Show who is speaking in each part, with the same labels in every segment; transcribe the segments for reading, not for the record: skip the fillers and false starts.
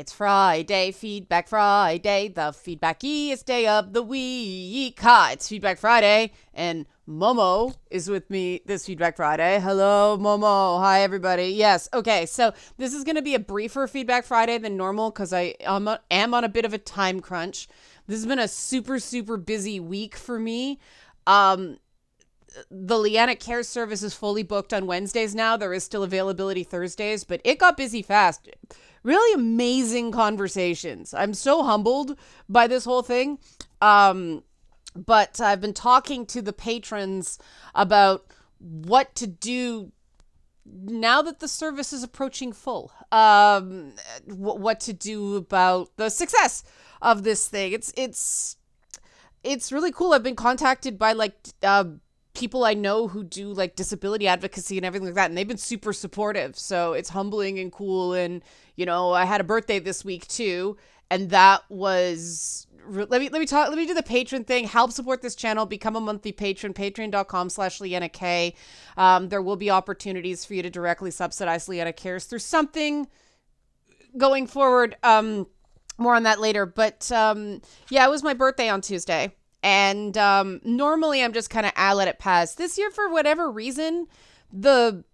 Speaker 1: It's Friday, Feedback Friday, the feedbackiest day of the week. Hi, it's Feedback Friday, and Momo is with me this Feedback Friday. Hello, Momo. Hi, everybody. Yes, okay, so this is going to be a briefer Feedback Friday than normal because I am on a bit of a time crunch. This has been a super busy week for me. The Leanna Care Service is fully booked on Wednesdays now. There is still availability Thursdays, but it got busy fast. Really amazing conversations. I'm so humbled by this whole thing. But I've been talking to the patrons about what to do now that the service is approaching full. What to do about the success of this thing. It's really cool. I've been contacted by people I know who do like disability advocacy and everything like that, and they've been super supportive. So it's humbling and cool. And I had a birthday this week too, and that was let me do the patron thing. Help support this channel. Become a monthly patron. Patreon.com/LeannaK. There will be opportunities for you to directly subsidize Leanna Cares through something going forward. More on that later. But yeah, it was my birthday on Tuesday. And normally I'm just kind of, let it pass. This year, for whatever reason, the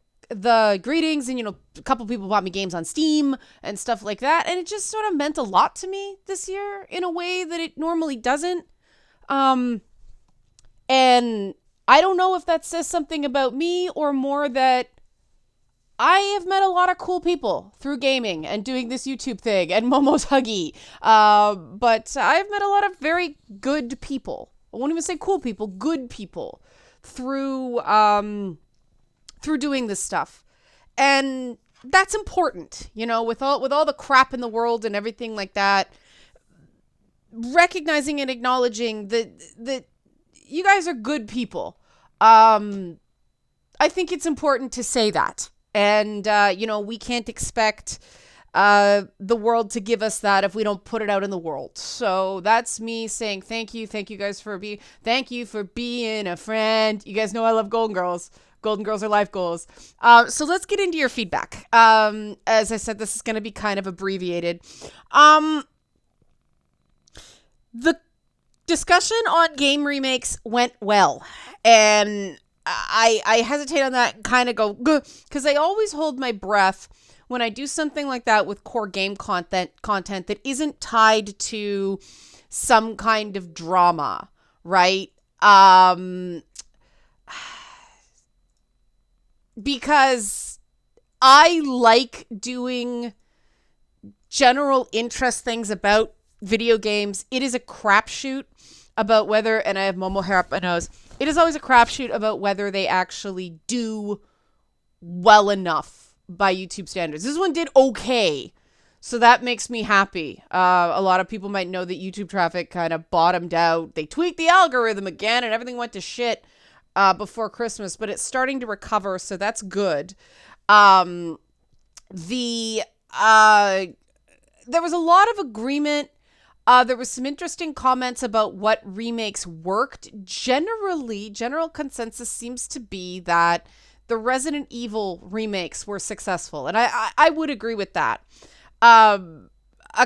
Speaker 1: greetings and, a couple people bought me games on Steam and stuff like that. And it just sort of meant a lot to me this year in a way that it normally doesn't. And I don't know if that says something about me or more that I have met a lot of cool people through gaming and doing this YouTube thing and Momo's Huggy. But I've met a lot of very good people. I won't even say cool people, good people through doing this stuff. And that's important, with all the crap in the world and everything like that. Recognizing and acknowledging that you guys are good people. I think it's important to say that. And, we can't expect the world to give us that if we don't put it out in the world. So that's me saying thank you. Thank you guys thank you for being a friend. You guys know I love Golden Girls. Golden Girls are life goals. So let's get into your feedback. As I said, this is going to be kind of abbreviated. The discussion on game remakes went well. And I hesitate on that and kind of go, because I always hold my breath when I do something like that with core game content that isn't tied to some kind of drama, right? Because I like doing general interest things about video games. It is a crapshoot about whether, and I have Momo hair up my nose, it is always a crapshoot about whether they actually do well enough by YouTube standards. This one did okay, so that makes me happy. A lot of people might know that YouTube traffic kind of bottomed out. They tweaked the algorithm again, and everything went to shit before Christmas, but it's starting to recover, so that's good. There was a lot of agreement. There was some interesting comments about what remakes worked. General consensus seems to be that the Resident Evil remakes were successful. And I would agree with that. A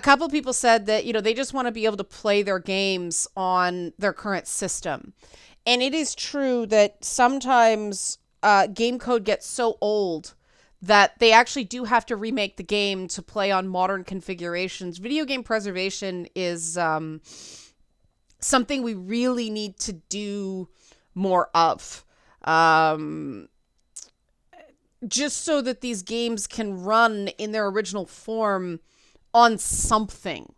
Speaker 1: couple of people said that, they just want to be able to play their games on their current system. And it is true that sometimes game code gets so old that they actually do have to remake the game to play on modern configurations. Video game preservation is something we really need to do more of. Just so that these games can run in their original form on something,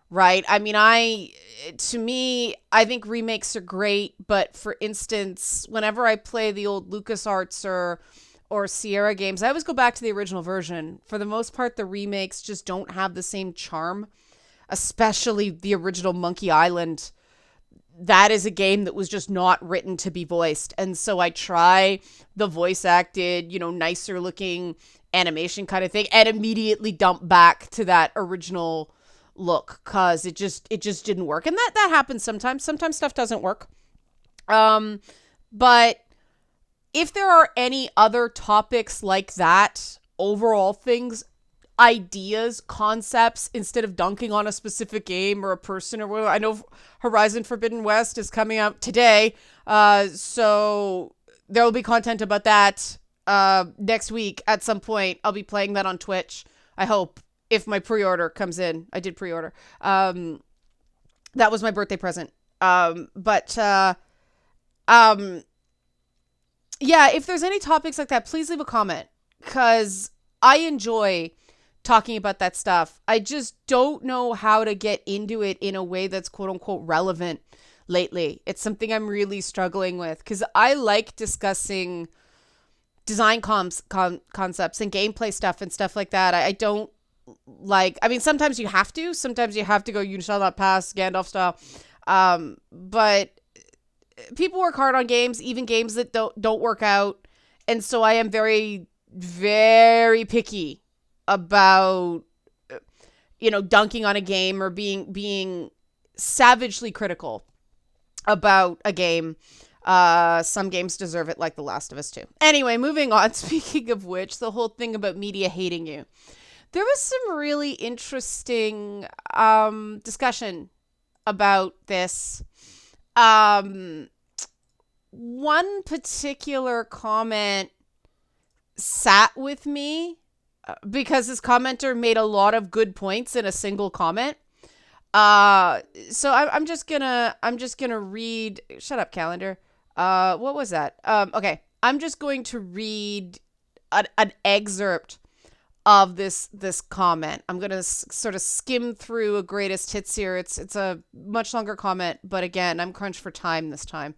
Speaker 1: right? I mean, I think remakes are great, but for instance, whenever I play the old LucasArts or Sierra games, I always go back to the original version. For the most part, the remakes just don't have the same charm, especially the original Monkey Island. That is a game that was just not written to be voiced. And so I try the voice acted, nicer looking animation kind of thing and immediately dump back to that original look because it just didn't work. And that happens sometimes. Sometimes stuff doesn't work. But if there are any other topics like that, overall things, ideas, concepts, instead of dunking on a specific game or a person or whatever. I know Horizon Forbidden West is coming out today, so there will be content about that next week at some point. I'll be playing that on Twitch, I hope, if my pre-order comes in. I did pre-order. That was my birthday present. Yeah, if there's any topics like that, please leave a comment, because I enjoy talking about that stuff. I just don't know how to get into it in a way that's quote unquote relevant lately. It's something I'm really struggling with, because I like discussing design concepts and gameplay stuff and stuff like that. I don't like, I mean, sometimes you have to go, you shall not pass, Gandalf style. But people work hard on games, even games that don't work out. And so I am very, very picky about, dunking on a game or being savagely critical about a game. Some games deserve it, like The Last of Us 2. Anyway, moving on. Speaking of which, the whole thing about media hating you. There was some really interesting discussion about this. One particular comment sat with me because this commenter made a lot of good points in a single comment. So I'm just gonna read. Shut up, calendar. What was that? Okay, I'm just going to read an excerpt of this comment. I'm gonna sort of skim through a greatest hits here. It's a much longer comment, but again, I'm crunched for time this time.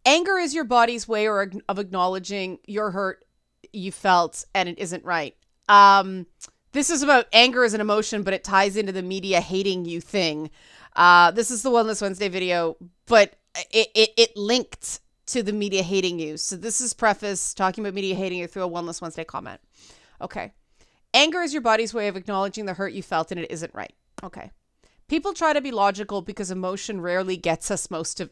Speaker 1: Anger is your body's way of acknowledging your hurt you felt, and it isn't right. This is about anger as an emotion, but it ties into the media hating you thing. This is the Wellness Wednesday video, but it linked to the media hating you. So this is preface talking about media hating you through a Wellness Wednesday comment. Okay. Anger is your body's way of acknowledging the hurt you felt, and it isn't right. Okay. People try to be logical because emotion rarely gets most of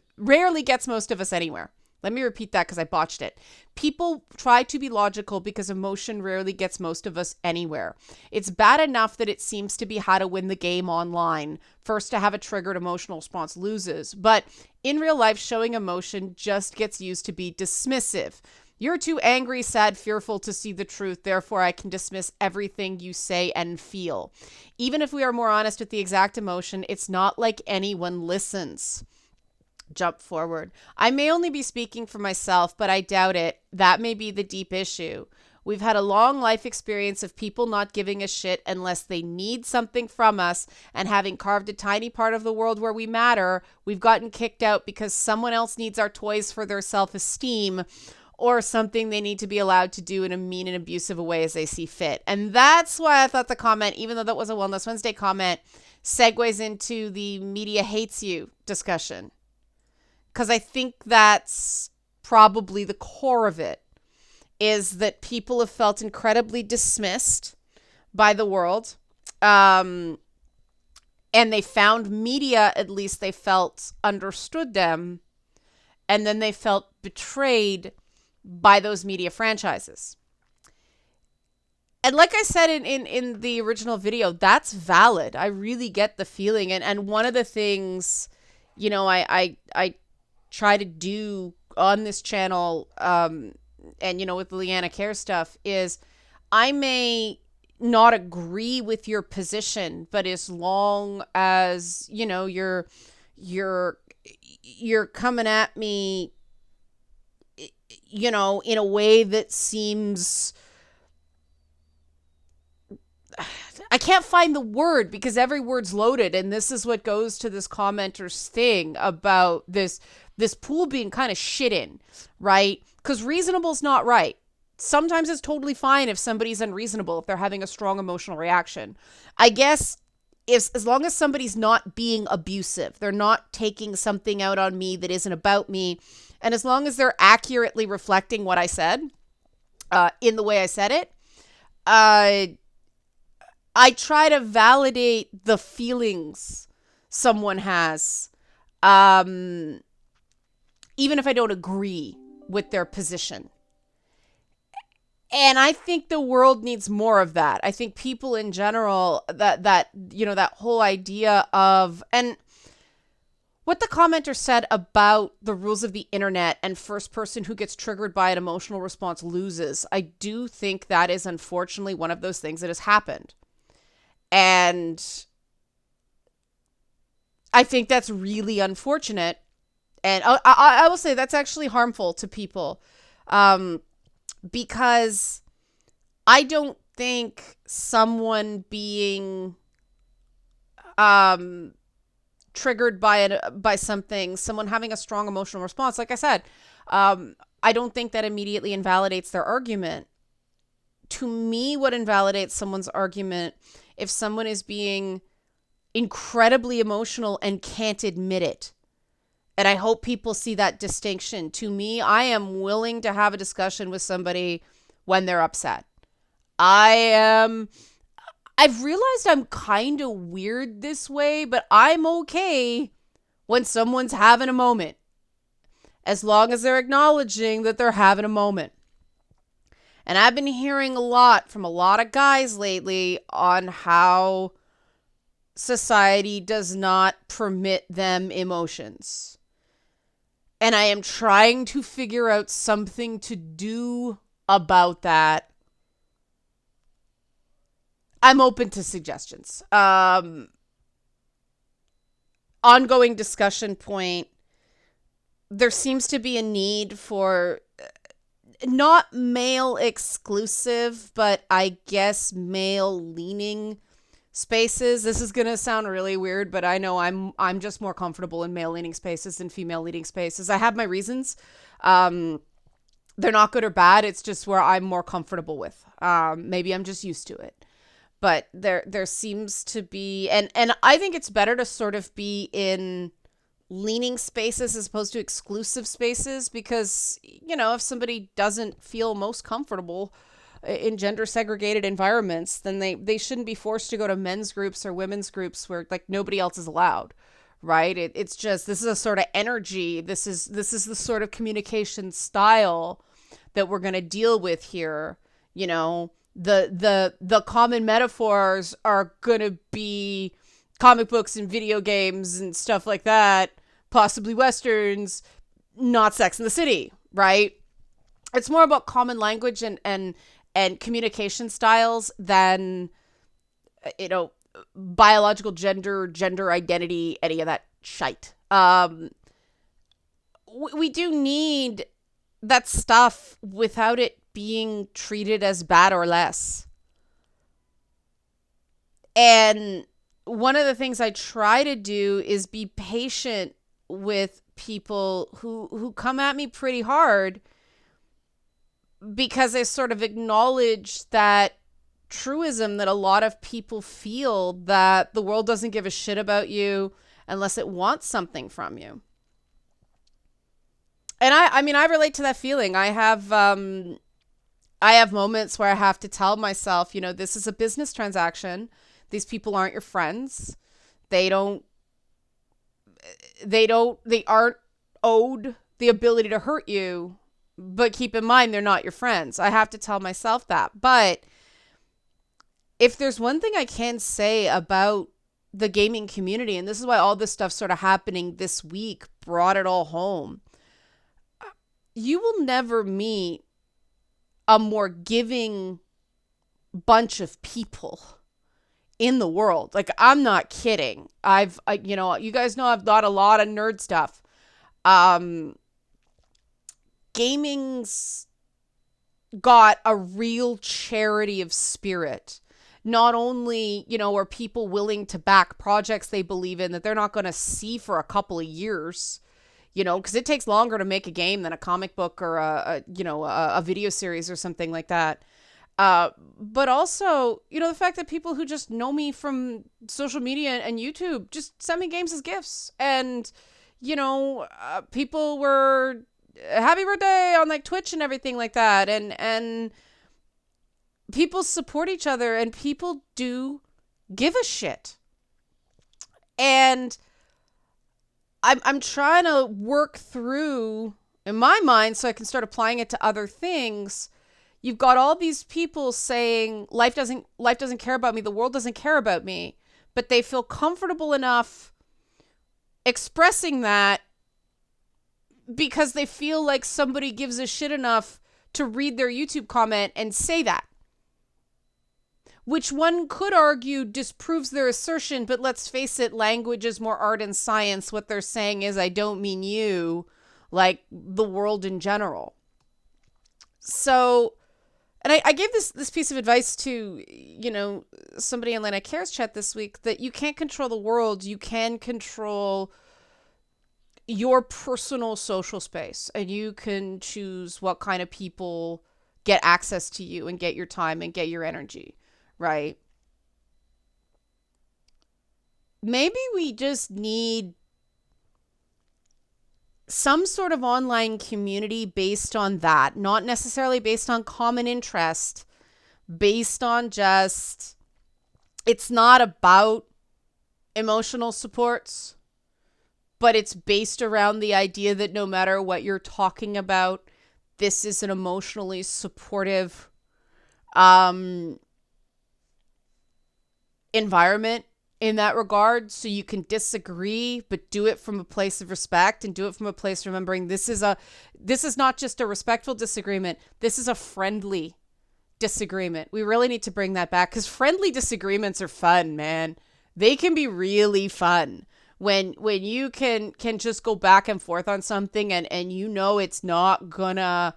Speaker 1: us anywhere. Let me repeat that because I botched it. People try to be logical because emotion rarely gets most of us anywhere. It's bad enough that it seems to be how to win the game online. First to have a triggered emotional response loses. But in real life, showing emotion just gets used to be dismissive. You're too angry, sad, fearful to see the truth. Therefore, I can dismiss everything you say and feel. Even if we are more honest with the exact emotion, it's not like anyone listens. Jump forward. I may only be speaking for myself, but I doubt it. That may be the deep issue. We've had a long life experience of people not giving a shit unless they need something from us, and having carved a tiny part of the world where we matter, we've gotten kicked out because someone else needs our toys for their self-esteem, or something they need to be allowed to do in a mean and abusive a way as they see fit. And that's why I thought the comment, even though that was a Wellness Wednesday comment, segues into the media hates you discussion. Because I think that's probably the core of it, is that people have felt incredibly dismissed by the world. And they found media, at least they felt, understood them. And then they felt betrayed by those media franchises. And like I said in the original video, that's valid. I really get the feeling. And one of the things, I try to do on this channel, and with the Leanna Care stuff, is I may not agree with your position, but as long as you're coming at me in a way that seems, I can't find the word because every word's loaded, and this is what goes to this commenter's thing about this pool being kind of shit in, right? Because reasonable's not right. Sometimes it's totally fine if somebody's unreasonable, if they're having a strong emotional reaction. I guess as long as somebody's not being abusive, they're not taking something out on me that isn't about me, and as long as they're accurately reflecting what I said in the way I said it, I try to validate the feelings someone has, even if I don't agree with their position. And I think the world needs more of that. I think people in general, that whole idea of, and what the commenter said about the rules of the internet and first person who gets triggered by an emotional response loses, I do think that is unfortunately one of those things that has happened. And I think that's really unfortunate. And I will say that's actually harmful to people, because I don't think someone being triggered by something, someone having a strong emotional response, like I said, I don't think that immediately invalidates their argument. To me, what invalidates someone's argument, if someone is being incredibly emotional and can't admit it. And I hope people see that distinction. To me, I am willing to have a discussion with somebody when they're upset. I've realized I'm kind of weird this way, but I'm okay when someone's having a moment, as long as they're acknowledging that they're having a moment. And I've been hearing a lot from a lot of guys lately on how society does not permit them emotions. And I am trying to figure out something to do about that. I'm open to suggestions. Ongoing discussion point. There seems to be a need for not male exclusive, but I guess male leaning spaces. This is going to sound really weird, but I know I'm just more comfortable in male leaning spaces than female leaning spaces. I have my reasons. They're not good or bad. It's just where I'm more comfortable with. Maybe I'm just used to it. But there seems to be, and I think it's better to sort of be in leaning spaces as opposed to exclusive spaces, because, if somebody doesn't feel most comfortable in gender segregated environments, then they shouldn't be forced to go to men's groups or women's groups where like nobody else is allowed, right? It's just, this is a sort of energy. This is the sort of communication style that we're going to deal with here. The common metaphors are going to be comic books and video games and stuff like that, possibly Westerns, not Sex in the City, right? It's more about common language and communication styles than, biological gender identity, any of that shite. We do need that stuff without it being treated as bad or less. And one of the things I try to do is be patient with people who come at me pretty hard, because I sort of acknowledge that truism that a lot of people feel, that the world doesn't give a shit about you unless it wants something from you. And I relate to that feeling. I have moments where I have to tell myself, this is a business transaction. These people aren't your friends. They aren't owed the ability to hurt you, but keep in mind, they're not your friends. I have to tell myself that. But if there's one thing I can say about the gaming community, and this is why all this stuff sort of happening this week brought it all home, you will never meet a more giving bunch of people in the world. Like, I'm not kidding. You guys know I've got a lot of nerd stuff. Gaming's got a real charity of spirit. Not only, are people willing to back projects they believe in that they're not going to see for a couple of years, because it takes longer to make a game than a comic book or a video series or something like that. But also, the fact that people who just know me from social media and YouTube just send me games as gifts. And, people were happy birthday on like Twitch and everything like that. And people support each other, and people do give a shit. And I'm trying to work through in my mind so I can start applying it to other things. you've got all these people saying life doesn't care about me, the world doesn't care about me, but they feel comfortable enough expressing that because they feel like somebody gives a shit enough to read their YouTube comment and say that. Which one could argue disproves their assertion, but let's face it, language is more art and science. What they're saying is, I don't mean you, like the world in general. So, and I gave this piece of advice to, somebody in Lana Cares chat this week, that you can't control the world. You can control your personal social space, and you can choose what kind of people get access to you and get your time and get your energy, right? Maybe we just need some sort of online community based on that, not necessarily based on common interest, based on just, it's not about emotional supports, but it's based around the idea that no matter what you're talking about, this is an emotionally supportive environment in that regard. So you can disagree, but do it from a place of respect, and do it from a place remembering this is not just a respectful disagreement. This is a friendly disagreement. We really need to bring that back, because friendly disagreements are fun, man. They can be really fun. When you can just go back and forth on something, and it's not gonna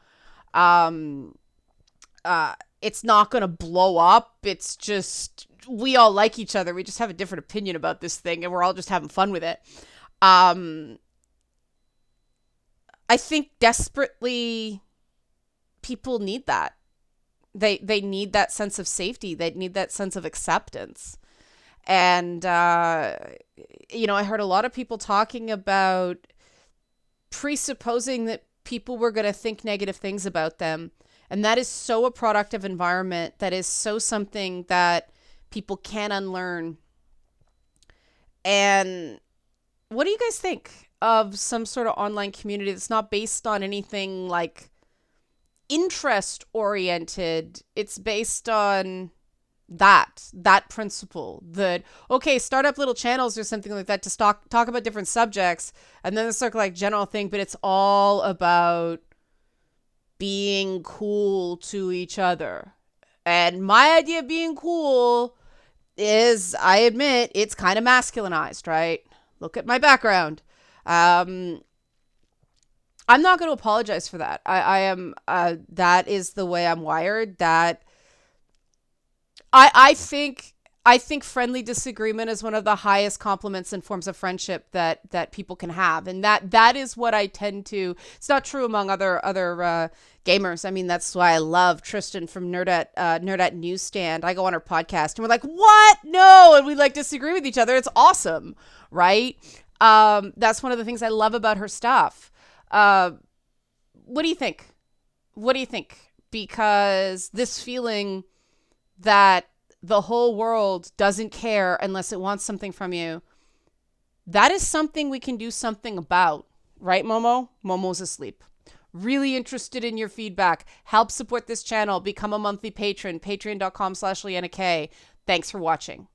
Speaker 1: it's not gonna blow up. It's just, we all like each other. We just have a different opinion about this thing, and we're all just having fun with it. I think desperately people need that. They need that sense of safety. They need that sense of acceptance. And, I heard a lot of people talking about presupposing that people were going to think negative things about them. And that is so a product of environment. That is so something that people can unlearn. And what do you guys think of some sort of online community that's not based on anything like interest oriented? It's based on that principle, that, okay, start up little channels or something like that to talk about different subjects, and then it's like general thing, but it's all about being cool to each other. And my idea of being cool is, I admit, it's kind of masculinized, right? Look at my background. I'm not going to apologize for that. I am, that is the way I'm wired. That I think friendly disagreement is one of the highest compliments and forms of friendship that people can have, and that is what I tend to. It's not true among other gamers. I mean, that's why I love Tristan from Nerdette Newsstand. I go on her podcast and we're like, what? No, and we like disagree with each other. It's awesome, right? That's one of the things I love about her stuff. What do you think? What do you think? Because this feeling that the whole world doesn't care unless it wants something from you, that is something we can do something about. Right, Momo? Momo's asleep. Really interested in your feedback. Help support this channel. Become a monthly patron. Patreon.com/LeannaK. Thanks for watching.